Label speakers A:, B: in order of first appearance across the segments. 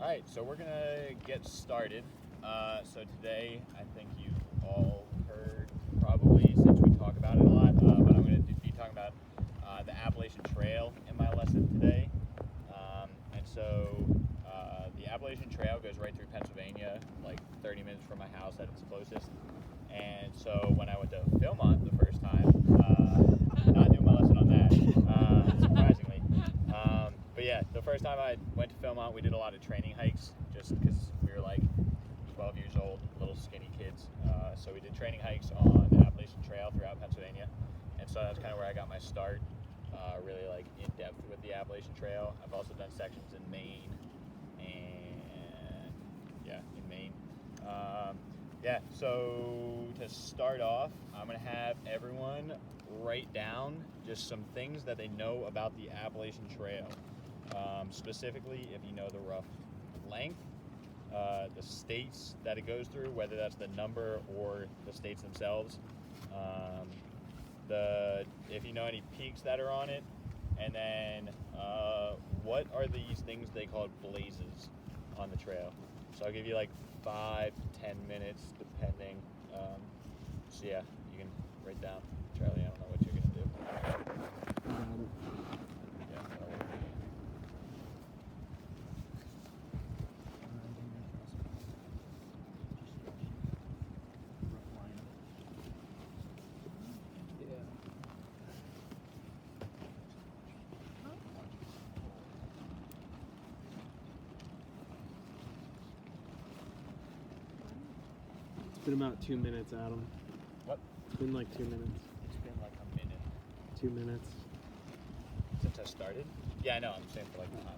A: right, so we're gonna get started. So today, I think you've all heard probably since we talk about it a lot, but I'm gonna be talking about the Appalachian Trail in my lesson today. And so the Appalachian Trail goes right through Pennsylvania, like 30 minutes from my house at its closest. And so when I went to Philmont the first time, not doing my lesson on that, surprisingly. But yeah, the first time I went to Philmont, we did a lot of training hikes just because we were like 12 years old, little skinny kids. So we did training hikes on the Appalachian Trail throughout Pennsylvania. And so that's kind of where I got my start, really like in depth with the Appalachian Trail. I've also done sections in Maine and in Maine. So to start off, I'm going to have everyone write down just some things that they know about the Appalachian Trail. Specifically, if you know the rough length, the states that it goes through, whether that's the number or the states themselves, if you know any peaks that are on it, and then what are these things they call blazes on the trail. So I'll give you like 5 to 10 minutes depending. So yeah, you can write down. Charlie, I don't know what you're gonna do. Yeah, that'll work.
B: It's been about 2 minutes, Adam.
A: What?
B: It's been like 2 minutes.
A: It's been like a minute
B: 2 minutes.
A: since I started. Yeah, I know. I'm saying for like time.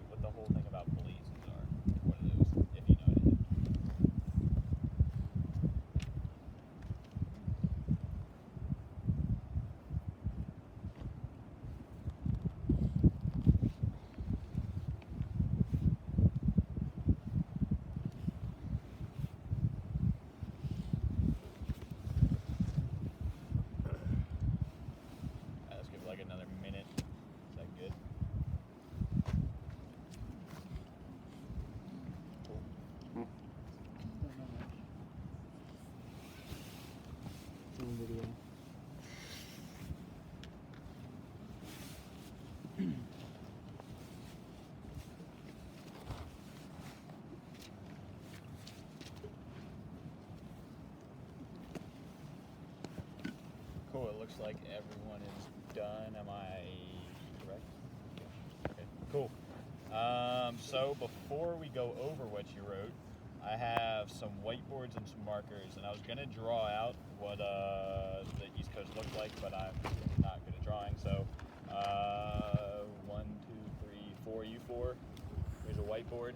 A: What the whole thing about blazes are? What are those? If you know anything. Let's give it like another minute. Is that good? Cool.
B: It's on video.
A: Cool. It looks like everyone is done. Am I correct? Yeah. Okay. Cool. So before we go over what you wrote, I have some whiteboards and some markers, and I was gonna draw out what the East Coast looked like, but I'm not good at drawing. So 1, 2, 3, 4. You 4. Here's a whiteboard.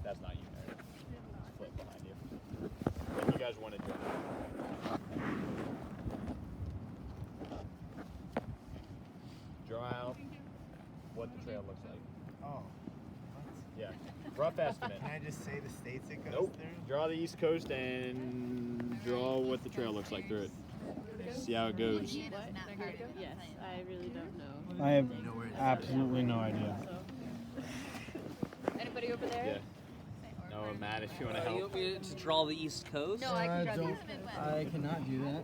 A: That's not you, Mary. It's flip behind you. What you guys want to do? Draw out what the trail looks like.
C: Oh.
A: Yeah, rough estimate.
C: Can I just say the states it goes
A: Nope.
C: through?
A: Draw the East Coast and draw what the trail looks like through it. See how it goes.
D: Yes, I really don't know.
B: I have
C: You know where it's
B: absolutely no idea.
D: Anybody over there?
A: Yeah. No, Matt, if you want to
E: You
A: help.
E: want me to draw the East Coast?
D: No, I can draw these.
F: I cannot do that.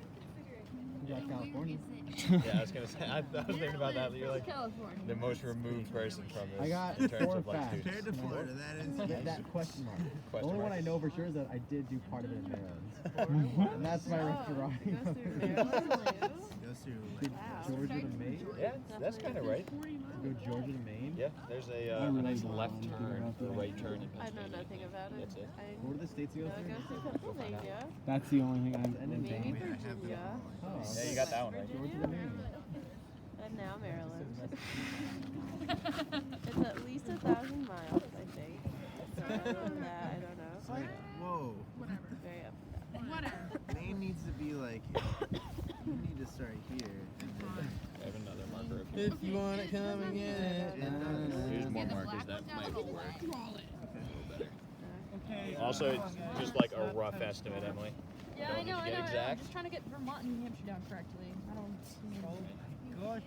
F: You got California.
A: Yeah, I was gonna say. I was thinking about that. You're like
D: California.
A: the most removed person from this.
F: I got
A: in terms
F: 4
A: of like
F: facts.
A: students.
C: Compared to Florida, that is.
F: That question mark. The
A: Question
F: only one
A: mark.
F: I know for sure is that I did do part of it in Maryland. And that's my drawing.
D: Goes through Maryland too.
C: Goes through
F: Did
C: like.
F: Georgia to Maine?
A: Yeah, that's kind of right.
F: Go Georgia to Maine?
A: Yeah, there's a nice left turn, a right turn in
D: I know
A: Pennsylvania.
D: nothing about it.
A: That's it.
F: What are the states you go
D: I go
F: through?
D: through Pennsylvania,
B: That's the only thing I've
F: And then
D: maybe
F: Maine?
D: Virginia,
F: Oh,
A: Yeah, you got that one right.
F: Georgia to Maine.
D: and now Maryland. It's at least 1,000 miles, I think. So other than that, I don't know.
C: Whoa.
D: Very up and down.
C: Maine needs to be like. You need to start here. And then,
A: I have another marker.
F: If you want to come and get it.
A: Here's more markers that might work. Also, it's just like a rough estimate, Emily.
G: Yeah,
A: Don't
G: I know,
A: need to
G: I
A: get
G: know.
A: exact.
G: I'm just trying to get Vermont and New Hampshire down correctly. I don't.
C: gosh.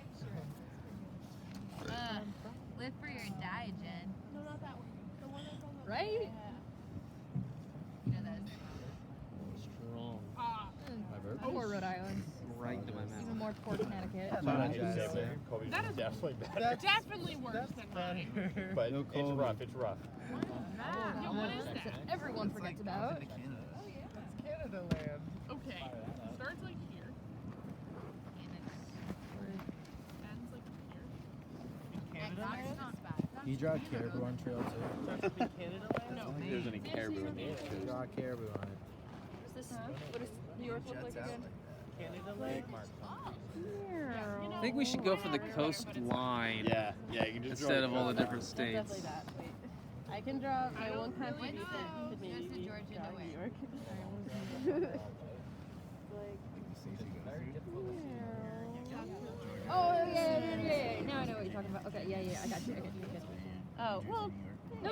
H: Live for your die, Jen.
G: No, not that one. The one that's on the
H: Right? You know that is
E: Strong.
G: Poor Rhode Island.
E: Right to my
G: Even
E: mouth.
G: more poor Connecticut.
A: Colby's
I: That is
A: definitely better.
I: definitely worse than mine.
A: But
F: No
A: it's
F: Colby.
A: rough. It's rough.
I: Yeah, what is that?
G: Everyone forgets about.
C: Canada land.
I: Okay, starts like here, ends like here.
F: You draw a caribou on trail too?
A: I don't think there's any caribou in the East Coast.
F: Draw a caribou on it.
G: What is this? What does New York look like again?
E: I think we should go for the coastline
A: Yeah, yeah, you can just
E: instead
A: draw
E: of all the
A: the
E: different states.
D: Definitely that. Wait. I can draw my one contribution to
H: What's
D: maybe
H: the Georgia
D: drawing
H: way?
D: New York.
G: Oh, yeah. Now I know what you're talking about. Okay, yeah. I got you.
D: Oh, well,
G: No.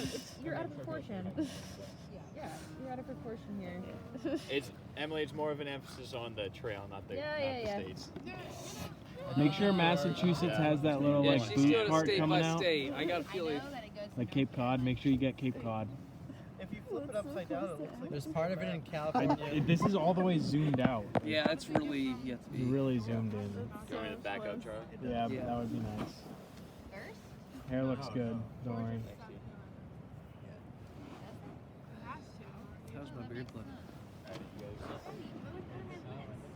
G: It's, you're out of proportion. Yeah, you're out of proportion here.
A: It's Emily. It's more of an emphasis on the trail, not the,
G: Yeah.
A: not the states.
B: Make sure Massachusetts has that little
E: Yeah,
B: like
E: she's
B: boot
E: doing
B: part
E: state
B: coming
E: by
B: out.
E: state. I got a
H: I
E: feeling.
H: know that it goes
B: Like Cape Cod. Make sure you get Cape Cod.
C: If you flip it upside down, it looks like.
F: There's part of it in California.
B: This is all the way zoomed out.
E: Yeah, it's really yet to
B: It's
E: be.
B: really zoomed in.
A: You want me to back up, Charlie?
B: Yeah,
E: Yeah.
B: that would be nice.
H: first.
B: Hair looks good. Don't worry.
E: How's my beard look?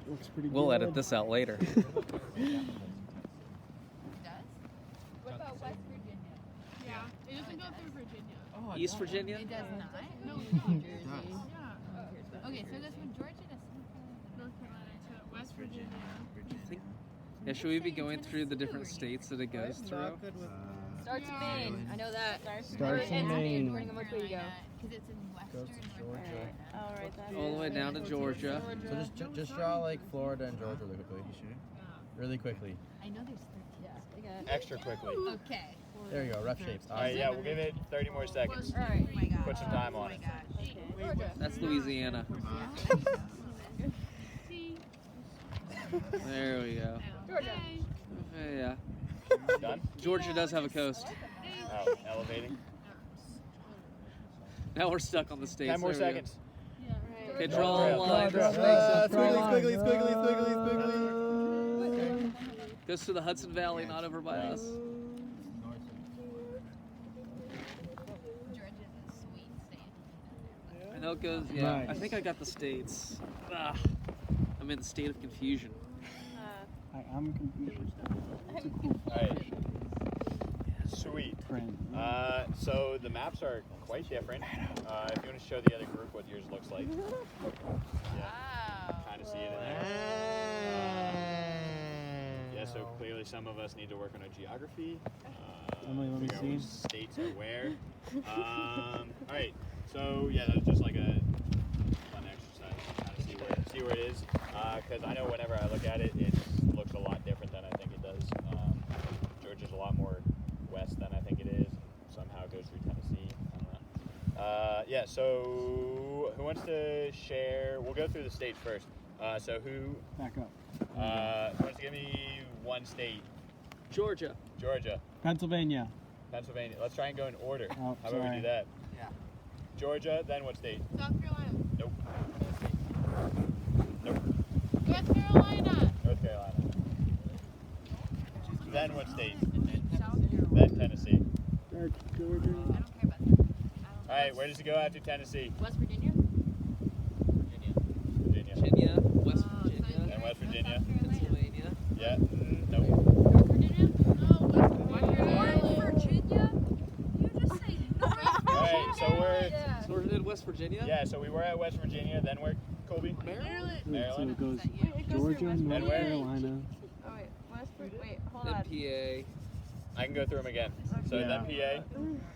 B: Looks pretty good.
E: We'll edit this out later.
H: It does?
G: What about West Virginia?
I: Yeah, it doesn't go through Virginia.
E: East Virginia?
H: It does not?
I: No,
G: Jersey.
I: yeah,
H: Okay, so this one, Georgia to
I: North Carolina to West Virginia.
E: Yeah, should we be going through the different states that it goes through?
G: Starts in Maine. I know that.
B: Starts in Maine.
G: Depending on which way you go.
H: because it's in
F: Goes
H: western
F: to
H: North
F: Georgia.
H: Carolina.
D: All right, that's
E: All the way down to Georgia.
F: So just draw like Florida and Georgia really quickly. Really quickly.
H: I know there's 13.
G: Yeah, they got it.
A: Extra quickly.
H: Okay.
F: There you go, rough shapes.
A: All right, yeah, we'll give it 30 more seconds.
G: All right.
H: Oh my god.
A: Put some time on it.
G: Georgia.
E: That's Louisiana. There we go.
G: Georgia.
E: Yeah.
A: Done?
E: Georgia does have a coast.
A: Oh, elevating.
E: Now we're stuck on the states.
A: 10 more
E: There we go.
A: seconds.
E: Okay,
A: Draw
E: draw a
A: trail,
E: line.
A: draw trail.
F: Squiggly.
E: Goes to the Hudson Valley, not over by us.
H: Georgia's a sweet state.
E: I know it goes, yeah. I
B: Nice.
E: think I got the states. Ah, I'm in a state of confusion.
B: I'm confused.
A: All right. Sweet.
B: Print.
A: So the maps are quite different. If you want to show the other group what yours looks like. Yeah,
H: Wow.
A: kind of see it in there. Yeah, so clearly some of us need to work on our geography.
B: Emily, let me
A: figure out which
B: see.
A: states are where. All right, so yeah, that was just like a fun exercise to kind of see where it is. Because I know whenever I look at it, it looks a lot different than I think it does. Georgia's a lot more Yeah, so who wants to share? We'll go through the states first. So who
B: Back up.
A: wants to give me one state?
E: Georgia.
A: Georgia.
B: Pennsylvania.
A: Pennsylvania. Let's try and go in order.
B: Oh,
A: How about we
B: sorry.
A: do that?
C: Yeah.
A: Georgia, then what state?
I: South Carolina.
A: Nope. Nope.
I: North Carolina.
A: North Carolina. Then what state?
H: South Carolina.
A: Then Tennessee.
B: Georgia.
H: I don't care about that.
A: All right, where does it go after Tennessee?
H: West Virginia.
A: Virginia.
E: Virginia. West
H: Oh,
E: Virginia.
A: And West Virginia.
E: Pennsylvania.
A: Yeah. Nope.
H: North Virginia.
I: No, West Virginia.
H: North Virginia. You just say North Virginia.
A: All right, so we're
E: So we're in West Virginia?
A: yeah, so we were at West Virginia. Then where, Colby?
I: Maryland.
B: So
A: Maryland.
B: it goes
D: It goes
B: Georgia,
D: through West
B: North
A: And where?
B: Carolina.
D: Oh wait, wait, hold
E: Then
D: on.
E: PA.
A: I can go through them again. So
B: Yeah.
A: then PA.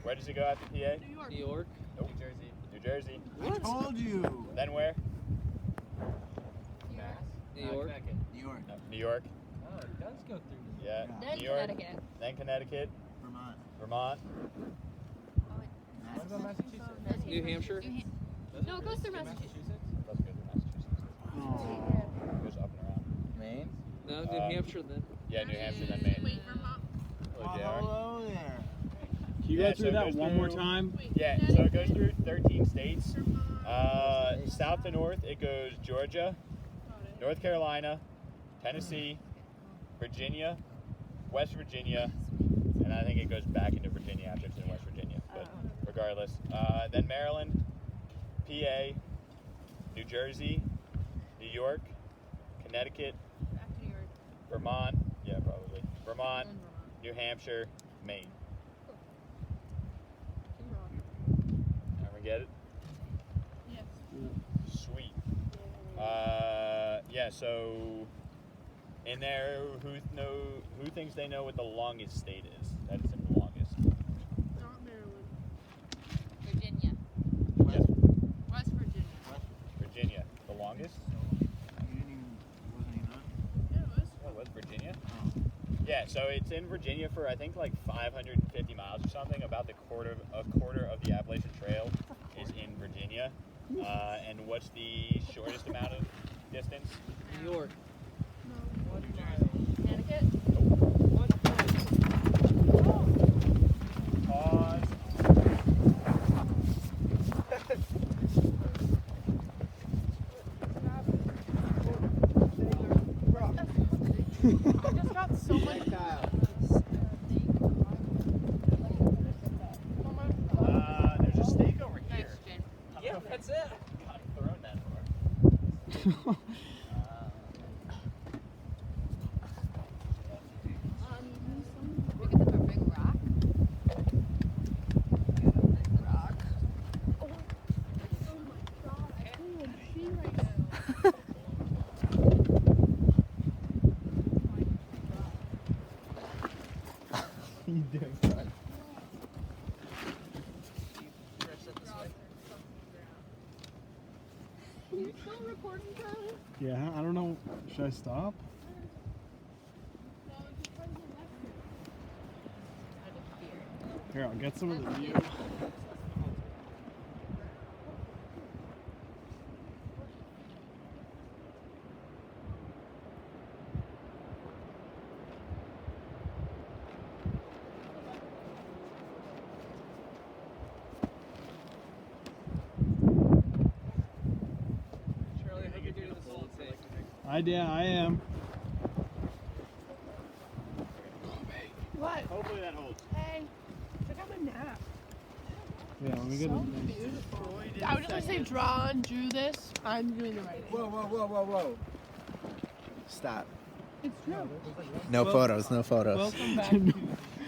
A: Where does it go after PA?
I: New York.
E: New York.
A: Nope. New Jersey. New Jersey.
C: I told you.
A: Then where?
E: New York.
C: New York.
A: No, New York.
F: Oh, it does go through.
A: Yeah.
H: Then
A: New York.
H: Connecticut.
A: Then Connecticut.
C: Vermont.
A: Vermont.
F: What about Massachusetts?
E: New Hampshire.
H: No, it goes through Massachusetts.
A: Let's go to Massachusetts.
B: Oh.
A: It goes up and around.
F: Maine?
E: No, New Hampshire then.
A: Yeah, New Hampshire, then Maine.
I: Wait, Vermont.
A: Oh, JR.
C: Hello there.
B: Can you
A: Yeah,
B: go through
A: so it
B: that
A: goes
B: one more
A: through-
B: time?
I: Wait,
A: Yeah, so it goes through 13 states. South to north, it goes Georgia, North Carolina, Tennessee, Virginia, West Virginia, and I think it goes back into Virginia after it's in West Virginia. But regardless, then Maryland, PA, New Jersey, New York, Connecticut,
H: Back to New York.
A: Vermont, yeah, probably, Vermont,
H: Then Vermont.
A: New Hampshire, Maine. Everyone get it?
I: Yes.
A: Sweet. Yeah. So, in there, who thinks they know what the longest state is? That is the longest.
I: Not Maryland.
H: Virginia.
A: Yes,
I: West Virginia.
A: Virginia. The longest?
C: You didn't even, wasn't even on?
I: Yeah, it was.
A: What was Virginia? Yeah. So it's in Virginia for I think like 550 miles or something. About a quarter of the Appalachian Trail is in Virginia. And what's the shortest amount of distance?
E: New York.
H: Connecticut.
A: Pause.
I: I just got so much.
A: There's a steak over here.
H: Thanks, Jen.
E: Yeah, that's it.
A: God, thrown that far.
H: We get them a big rock.
F: You doing fine.
I: You still recording, Charlie?
B: Yeah, I don't know. Should I stop?
I: No, just try to get left here.
B: Here, I'll get some of the view.
E: Charlie, I hope you're doing this all the time.
B: Yeah, I am.
I: What?
A: Hopefully that holds.
I: Hey, check out my nap.
B: Yeah, let me get a
I: I would just say draw and drew this. I'm doing the writing.
C: Whoa, whoa, whoa, whoa, whoa. Stop.
I: It's true.
C: No photos, no photos.
F: Welcome back to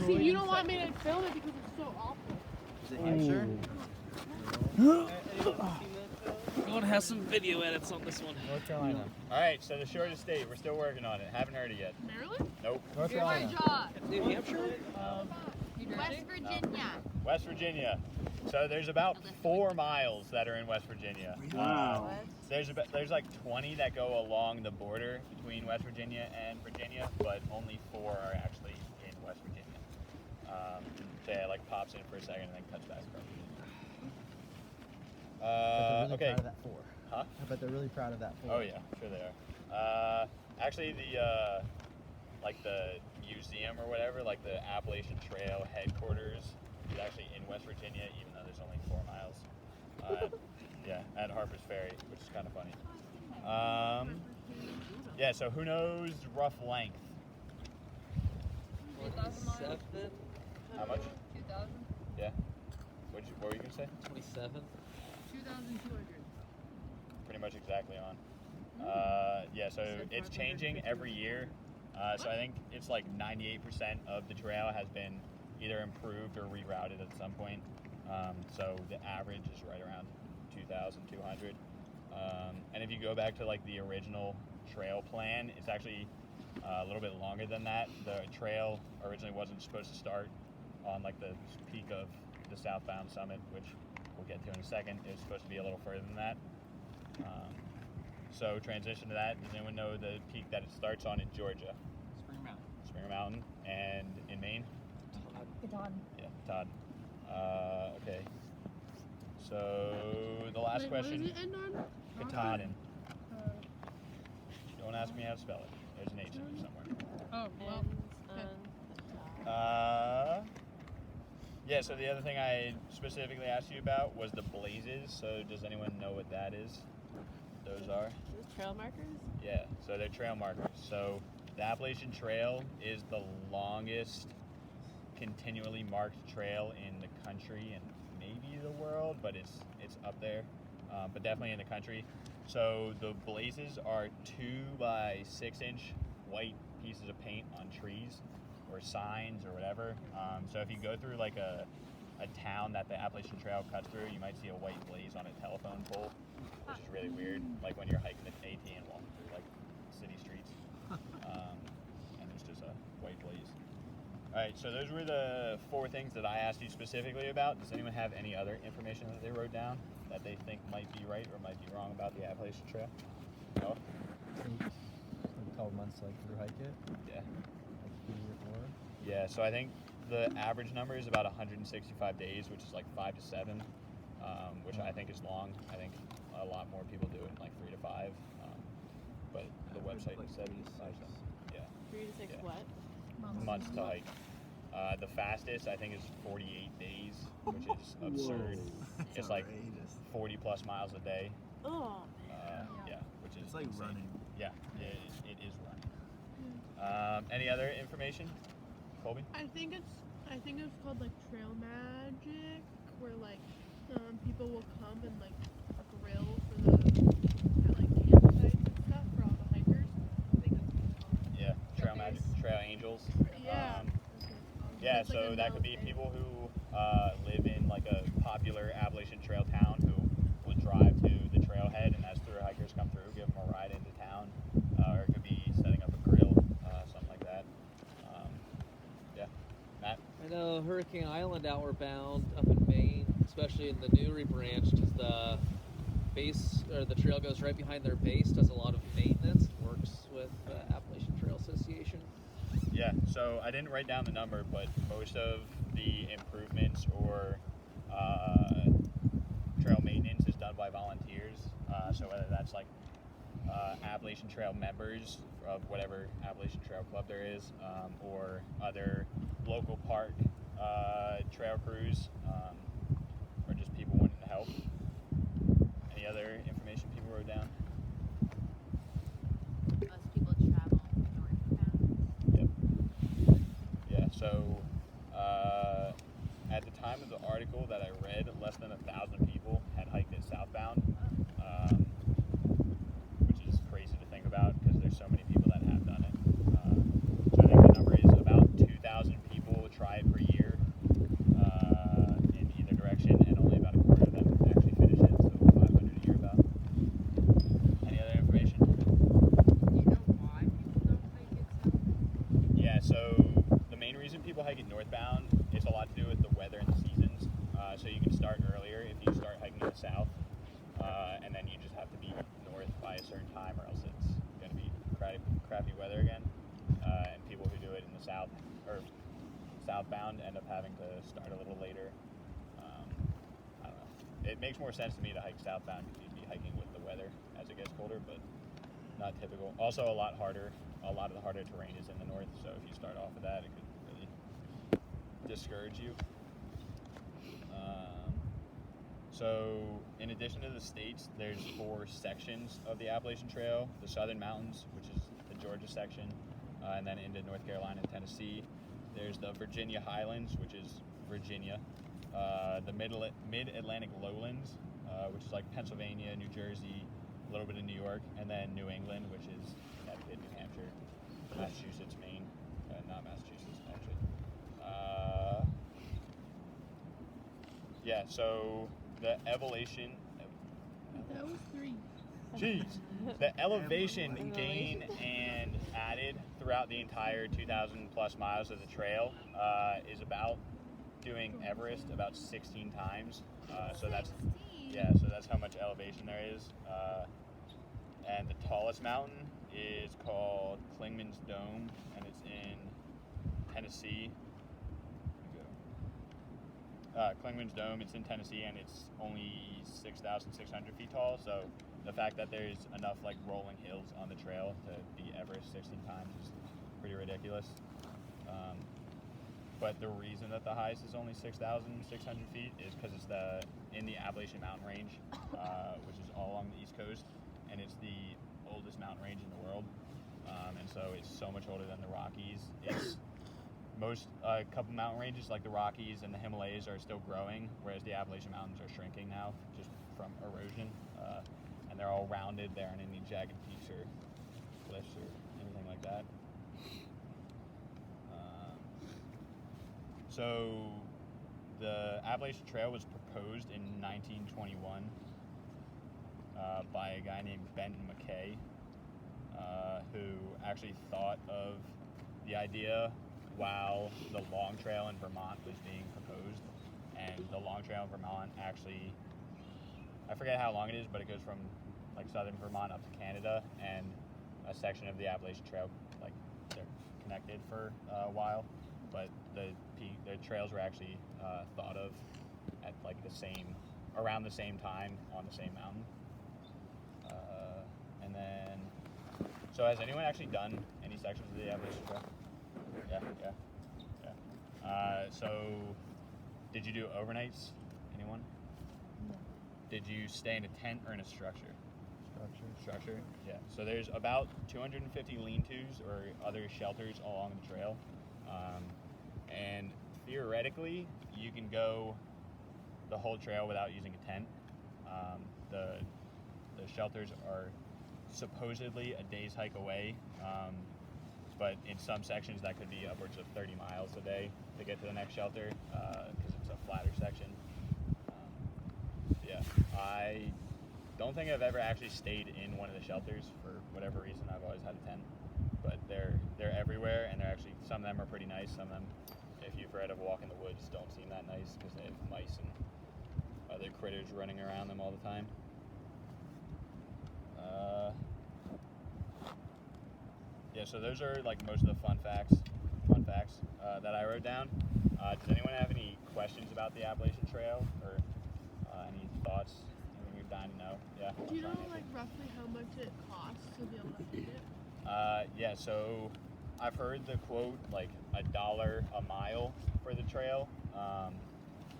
I: See, you don't want me to film it because it's so awful.
C: Is it Hampshire?
E: We're going to have some video edits on this one.
F: North Carolina.
A: All right, so the shortest state, we're still working on it. Haven't heard it yet.
I: Maryland?
A: Nope.
F: North
H: Good
F: Carolina.
H: job.
E: New Hampshire?
H: West Virginia.
A: West Virginia. So there's about 4 miles that are in West Virginia.
B: Wow.
A: There's like 20 that go along the border between West Virginia and Virginia, but only 4 are actually in West Virginia. So yeah, it like pops in for a second and then cuts back across.
F: But they're really
A: Okay.
F: proud of that 4.
A: Huh?
F: But they're really proud of that 4.
A: Oh yeah, sure they are. Actually, the like the museum or whatever, like the Appalachian Trail headquarters, is actually in West Virginia, even though there's only 4 miles. Yeah, at Harper's Ferry, which is kind of funny. Yeah. So who knows rough length?
E: 27?
A: How much?
H: 2,000?
A: Yeah. What were you gonna say?
E: 27?
H: 2,200.
A: Pretty much exactly on. Yeah, so it's changing every year. So I think it's like 98% of the trail has been either improved or rerouted at some point. So the average is right around 2,200. And if you go back to like the original trail plan, it's actually a little bit longer than that. The trail originally wasn't supposed to start on like the peak of the southbound summit, which we'll get to in a second. It was supposed to be a little further than that. So transition to that. Does anyone know the peak that it starts on in Georgia? Springer Mountain. And in Maine?
G: Katahdin.
A: Yeah, Todd. Okay. So the last
I: Wait,
A: question.
I: What does it end on?
A: Katahdin. Don't ask me how to spell it. There's an H in there somewhere.
I: Oh, well.
A: Yeah, so the other thing I specifically asked you about was the blazes. So does anyone know what that is? Those are?
D: Those trail markers?
A: Yeah, so they're trail markers. So the Appalachian Trail is the longest continually marked trail in the country and maybe the world, but it's up there, but definitely in the country. So the blazes are 2 by 6 inch white pieces of paint on trees or signs or whatever. So if you go through like a town that the Appalachian Trail cuts through, you might see a white blaze on a telephone pole, which is really weird. Like when you're hiking at AT and walking through like city streets, and there's just a white blaze. All right, so those were the 4 things that I asked you specifically about. Does anyone have any other information that they wrote down that they think might be right or might be wrong about the Appalachian Trail? No?
F: Like 12 months like through hike it.
A: Yeah.
F: Like 3 or 4.
A: Yeah, so I think the average number is about 165 days, which is like 5 to 7, which I think is long. I think a lot more people do it in like 3 to 5, but the website said 5 to 7. Yeah.
D: 3 to 6
A: Yeah.
D: what?
A: Months to hike. The fastest I think is 48 days, which is absurd. It's like 40 plus miles a day.
D: Oh,
A: Yeah, which is
C: It's like
A: insane.
C: running.
A: Yeah, it is running. Any other information, Colby?
I: I think it's called like Trail Magic, where like people will come and like grill for like campsites and stuff for all the hikers. I think that's what it's called.
A: Yeah, Trail Magic, Trail Angels.
I: Yeah.
A: Yeah,
I: It's like
A: so
I: a
A: that could be
I: mountain.
A: people who live in like a popular Appalachian Trail town who would drive to the trailhead, and as through hikers come through, give them a ride into town. Or it could be setting up a grill, something like that. Yeah, Matt?
E: I know Hurricane Island outward bound up in Maine, especially in the Newry branch, because the base or the trail goes right behind their base, does a lot of maintenance, works with the Appalachian Trail Association.
A: Yeah, so I didn't write down the number, but most of the improvements or trail maintenance is done by volunteers. So whether that's like Appalachian Trail members of whatever Appalachian Trail club there is, or other local park trail crews, or just people wanting to help. Any other information people wrote down?
H: Most people travel northbound.
A: Yep. Yeah, so at the time of the article that I read, less than 1,000 people had hiked it southbound, which is crazy to think about because there's so many people that have done it. So I think the number is about 2,000 people try it per year in either direction, and only about a quarter of them actually finish it, so 500 a year about. Any other information?
H: Do you know why people don't hike it south?
A: Yeah, so the main reason people hike it northbound is a lot to do with the weather and the seasons. So you can start earlier if you start hiking in the south, and then you just have to be north by a certain time, or else it's going to be crappy weather again. And people who do it in the south or southbound end up having to start a little later. I don't know. it makes more sense to me to hike southbound because you'd be hiking with the weather as it gets colder, but not typical. Also, a lot harder. A lot of the harder terrain is in the north, so if you start off with that, it could really discourage you. So, in addition to the states, there's 4 sections of the Appalachian Trail: the Southern Mountains, which is the Georgia section, and then into North Carolina and Tennessee. There's the Virginia Highlands, which is Virginia, the Mid-Atlantic Lowlands, which is like Pennsylvania, New Jersey, a little bit of New York, and then New England, which is Connecticut, New Hampshire, Massachusetts, Maine, not Massachusetts, actually. Yeah, so the elevation,
I: That was 3.
A: jeez, the elevation gain and added throughout the entire 2,000 plus miles of the trail is about doing Everest about 16 times. So that's how much elevation there is. And the tallest mountain is called Clingman's Dome, and it's in Tennessee. Clingman's Dome, it's in Tennessee, and it's only 6,600 feet tall. So the fact that there's enough like rolling hills on the trail to beat Everest 16 times is pretty ridiculous. But the reason that the highest is only 6,600 feet is because it's in the Appalachian Mountain Range, which is all along the East Coast, and it's the oldest mountain range in the world. And so it's so much older than the Rockies. It's a couple mountain ranges like the Rockies and the Himalayas are still growing, whereas the Appalachian Mountains are shrinking now just from erosion. And they're all rounded. There aren't any jagged peaks or cliffs or anything like that. So the Appalachian Trail was proposed in 1921 by a guy named Benton McKay, who actually thought of the idea while the Long Trail in Vermont was being proposed. And the Long Trail in Vermont actually, I forget how long it is, but it goes from like southern Vermont up to Canada, and a section of the Appalachian Trail, like they're connected for a while, but the trails were actually thought of at like around the same time on the same mountain. And then, so has anyone actually done any sections of the Appalachian Trail? Yeah. So, did you do overnights? Anyone?
G: No.
A: Did you stay in a tent or in a structure? Structure. Yeah. So there's about 250 lean-tos or other shelters along the trail, and theoretically, you can go the whole trail without using a tent. The shelters are supposedly a day's hike away, but in some sections that could be upwards of 30 miles a day to get to the next shelter because it's a flatter section. Yeah, I don't think I've ever actually stayed in one of the shelters for whatever reason. I've always had a tent, but they're everywhere, and they're actually, some of them are pretty nice. Some of them, if you've read of Walk in the Woods, don't seem that nice because they have mice and other critters running around them all the time. Yeah, so those are like most of the fun facts that I wrote down. Does anyone have any questions about the Appalachian Trail or any thoughts? Anything you're dying to know? Yeah.
I: Do you know like roughly how much it costs to be able to hike it?
A: Yeah, so I've heard the quote like $1 a mile for the trail.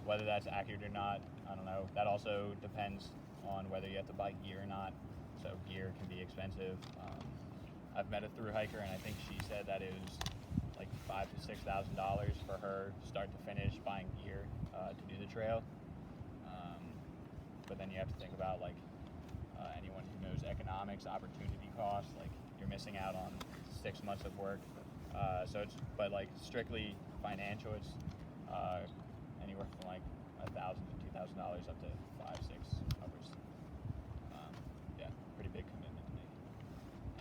A: Whether that's accurate or not, I don't know. That also depends on whether you have to buy gear or not. So gear can be expensive. I've met a thru hiker, and I think she said that it was like $5,000 to $6,000 for her start to finish buying gear to do the trail. But then you have to think about like anyone who knows economics, opportunity costs. Like you're missing out on 6 months of work. But like strictly financial, it's anywhere from like $1,000 to $2,000 up to $5,000, $6,000 upwards. Yeah, pretty big commitment to make.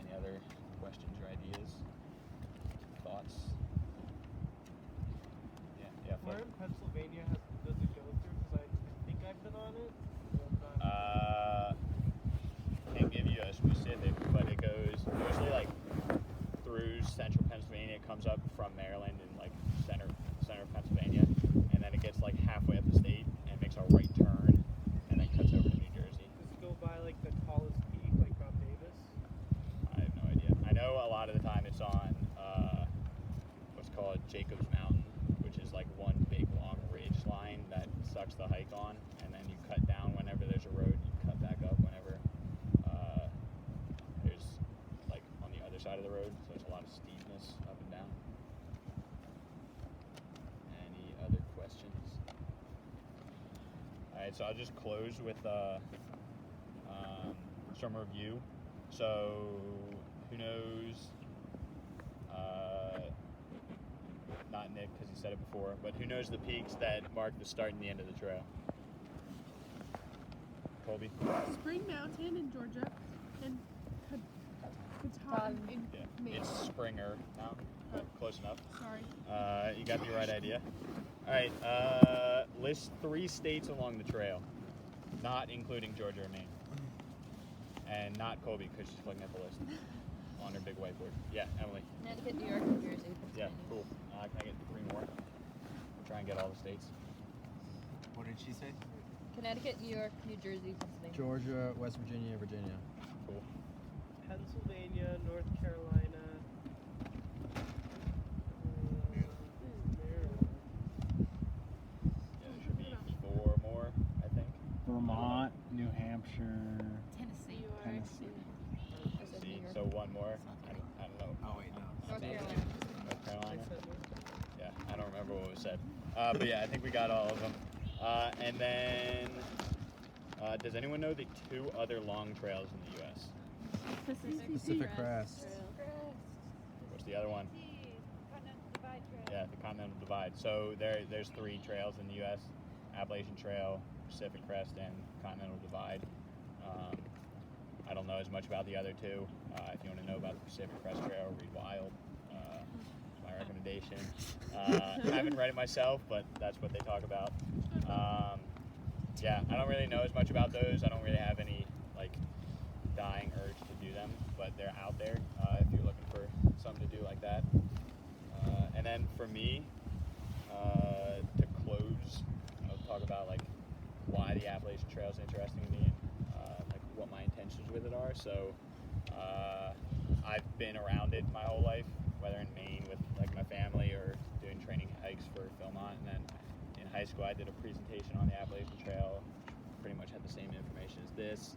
A: Any other questions or ideas, thoughts? Yeah.
B: Where in Pennsylvania does it go through? Because I think I've been on it.
A: Can't give you a specific, but it goes mostly like through central Pennsylvania. It comes up from Maryland and like center of Pennsylvania, and then it gets like halfway up the state and makes a right turn, and then right, so I'll just close with some review. So, who knows? Not Nick, because he said it before, but who knows the peaks that mark the start and the end of the trail? Colby?
I: Spring Mountain in Georgia and Katahdin in
A: Yeah,
I: Maine.
A: it's Springer Mountain. Close enough.
I: Sorry.
A: You got the right idea. All right, list 3 states along the trail, not including Georgia or Maine. And not Colby, because she's looking at the list on her big whiteboard. Yeah, Emily.
G: Connecticut, New York, New Jersey,
A: Yeah,
G: Pennsylvania.
A: cool. Can I get 3 more? Try and get all the states.
C: What did she say?
G: Connecticut, New York, New Jersey, Pennsylvania.
F: Georgia, West Virginia, Virginia.
A: Cool.
B: Pennsylvania, North Carolina. Maryland.
A: Yeah, there should be 4 more, I think.
B: Vermont, New Hampshire,
G: Tennessee.
B: Tennessee.
G: I said New
A: See,
G: York.
A: so 1 more. I don't know.
C: Oh wait, no.
G: North Carolina.
A: North
B: I
A: Carolina.
B: said North
A: Yeah, I don't remember what was said. But yeah, I think we got all of them. And then, does anyone know the 2 other long trails in the U.S.?
F: Pacific Crest.
A: What's the other one? Yeah, the Continental Divide. So there's 3 trails in the U.S. Appalachian Trail, Pacific Crest, and Continental Divide. I don't know as much about the other 2. If you want to know about the Pacific Crest Trail, read Wild. My recommendation. I haven't read it myself, but that's what they talk about. Yeah, I don't really know as much about those. I don't really have any like dying urge to do them, but they're out there if you're looking for something to do like that. And then for me, to close, I'll talk about like why the Appalachian Trail is interesting to me and like what my intentions with it are. So I've been around it my whole life, whether in Maine with like my family or doing training hikes for Philmont, and then in high school I did a presentation on the Appalachian Trail, which pretty much had the same information as this.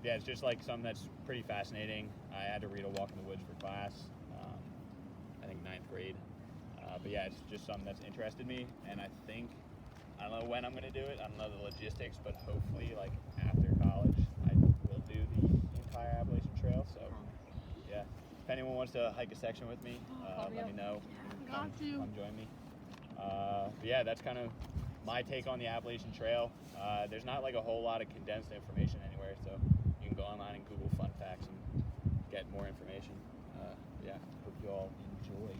A: Yeah, it's just like something that's pretty fascinating. I had to read A Walk in the Woods for class, I think 9th grade. But yeah, it's just something that's interested me, and I think, I don't know when I'm going to do it, I don't know the logistics, but hopefully like after college I will do the entire Appalachian Trail. So yeah, if anyone wants to hike a section with me, let me know. Come join me. But yeah, that's kind of my take on the Appalachian Trail. There's not like a whole lot of condensed information anywhere, so you can go online and Google fun facts and get more information. Yeah, hope you all enjoy.